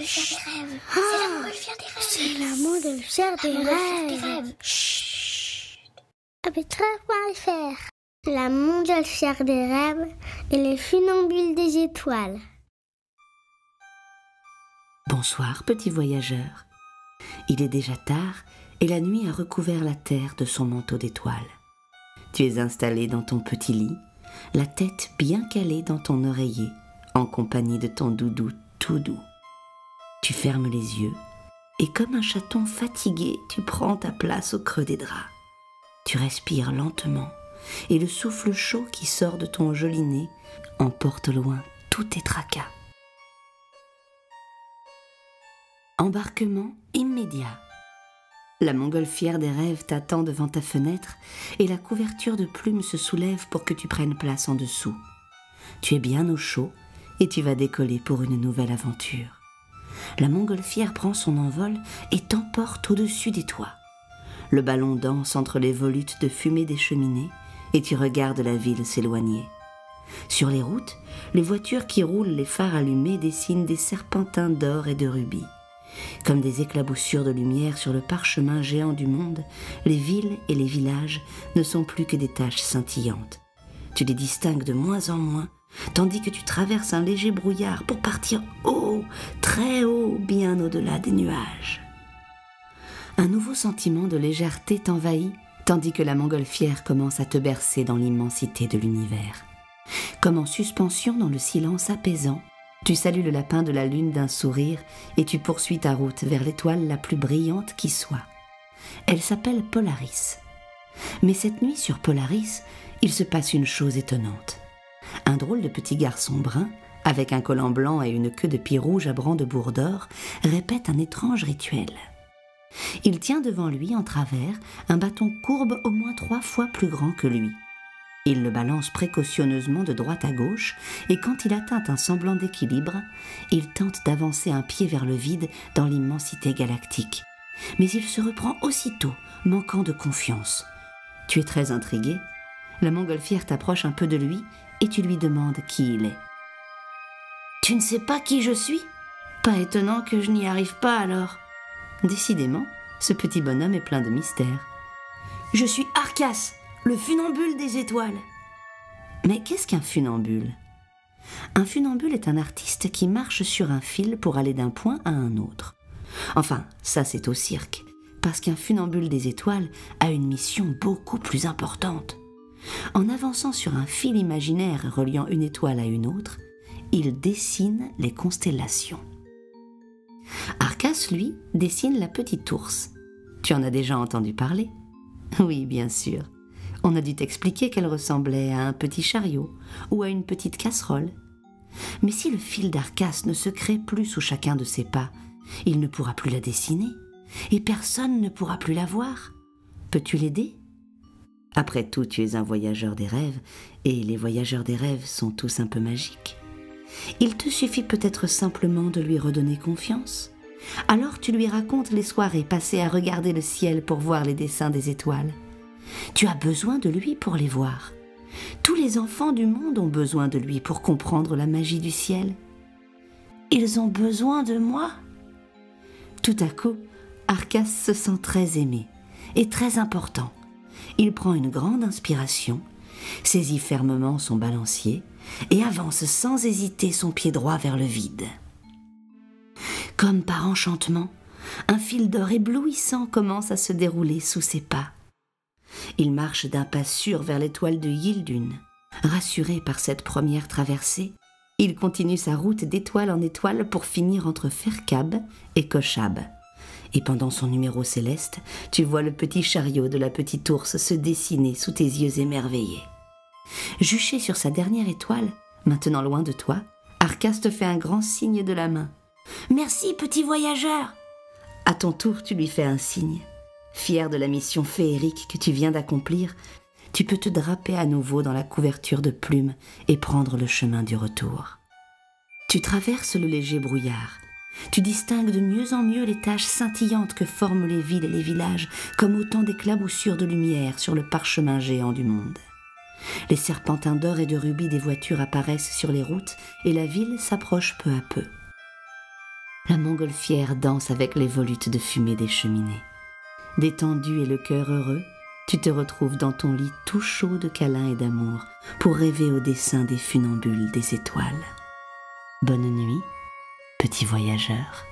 montgolfière des rêves. C'est la montgolfière des rêves. C'est la montgolfière des rêves. Chut. Abetref.fr. La montgolfière des rêves et les funambules des étoiles. Bonsoir, petit voyageur. Il est déjà tard et la nuit a recouvert la terre de son manteau d'étoiles. Tu es installé dans ton petit lit, la tête bien calée dans ton oreiller, en compagnie de ton doudou tout doux. Tu fermes les yeux et comme un chaton fatigué, tu prends ta place au creux des draps. Tu respires lentement et le souffle chaud qui sort de ton joli nez emporte loin tous tes tracas. Embarquement immédiat. La montgolfière des rêves t'attend devant ta fenêtre et la couverture de plumes se soulève pour que tu prennes place en dessous. Tu es bien au chaud et tu vas décoller pour une nouvelle aventure. La montgolfière prend son envol et t'emporte au-dessus des toits. Le ballon danse entre les volutes de fumée des cheminées et tu regardes la ville s'éloigner. Sur les routes, les voitures qui roulent les phares allumés dessinent des serpentins d'or et de rubis. Comme des éclaboussures de lumière sur le parchemin géant du monde, les villes et les villages ne sont plus que des taches scintillantes. Tu les distingues de moins en moins, tandis que tu traverses un léger brouillard pour partir haut, très haut, bien au-delà des nuages. Un nouveau sentiment de légèreté t'envahit, tandis que la montgolfière commence à te bercer dans l'immensité de l'univers. Comme en suspension dans le silence apaisant, tu salues le lapin de la lune d'un sourire et tu poursuis ta route vers l'étoile la plus brillante qui soit. Elle s'appelle Polaris. Mais cette nuit sur Polaris, il se passe une chose étonnante. Un drôle de petit garçon brun, avec un collant blanc et une queue de pie rouge à brandebourgs d'or, répète un étrange rituel. Il tient devant lui en travers un bâton courbe au moins 3 fois plus grand que lui. Il le balance précautionneusement de droite à gauche et quand il atteint un semblant d'équilibre, il tente d'avancer un pied vers le vide dans l'immensité galactique. Mais il se reprend aussitôt, manquant de confiance. Tu es très intrigué. La montgolfière t'approche un peu de lui et tu lui demandes qui il est. « Tu ne sais pas qui je suis ? Pas étonnant que je n'y arrive pas alors. » Décidément, ce petit bonhomme est plein de mystères. « Je suis Arcas, le funambule des étoiles. » Mais qu'est-ce qu'un funambule ? Un funambule est un artiste qui marche sur un fil pour aller d'un point à un autre. Enfin, ça c'est au cirque, parce qu'un funambule des étoiles a une mission beaucoup plus importante. En avançant sur un fil imaginaire reliant une étoile à une autre, il dessine les constellations. Arcas, lui, dessine la petite ours. Tu en as déjà entendu parler ? Oui, bien sûr. On a dû t'expliquer qu'elle ressemblait à un petit chariot ou à une petite casserole. Mais si le fil d'Arcas ne se crée plus sous chacun de ses pas, il ne pourra plus la dessiner et personne ne pourra plus la voir. Peux-tu l'aider ? Après tout, tu es un voyageur des rêves et les voyageurs des rêves sont tous un peu magiques. Il te suffit peut-être simplement de lui redonner confiance. Alors tu lui racontes les soirées passées à regarder le ciel pour voir les dessins des étoiles. Tu as besoin de lui pour les voir. Tous les enfants du monde ont besoin de lui pour comprendre la magie du ciel. Ils ont besoin de moi ? Tout à coup, Arcas se sent très aimé et très important. Il prend une grande inspiration, saisit fermement son balancier et avance sans hésiter son pied droit vers le vide. Comme par enchantement, un fil d'or éblouissant commence à se dérouler sous ses pas. Il marche d'un pas sûr vers l'étoile de Yildun. Rassuré par cette première traversée, il continue sa route d'étoile en étoile pour finir entre Ferkab et Kochab. Et pendant son numéro céleste, tu vois le petit chariot de la petite ours se dessiner sous tes yeux émerveillés. Juché sur sa dernière étoile, maintenant loin de toi, Arcas te fait un grand signe de la main. « Merci, petit voyageur !» À ton tour, tu lui fais un signe. Fier de la mission féerique que tu viens d'accomplir, tu peux te draper à nouveau dans la couverture de plumes et prendre le chemin du retour. Tu traverses le léger brouillard. Tu distingues de mieux en mieux les taches scintillantes que forment les villes et les villages, comme autant d'éclaboussures de lumière sur le parchemin géant du monde. Les serpentins d'or et de rubis des voitures apparaissent sur les routes et la ville s'approche peu à peu. La montgolfière danse avec les volutes de fumée des cheminées. Détendu et le cœur heureux, tu te retrouves dans ton lit tout chaud de câlins et d'amour pour rêver au dessin des funambules des étoiles. Bonne nuit, petit voyageur.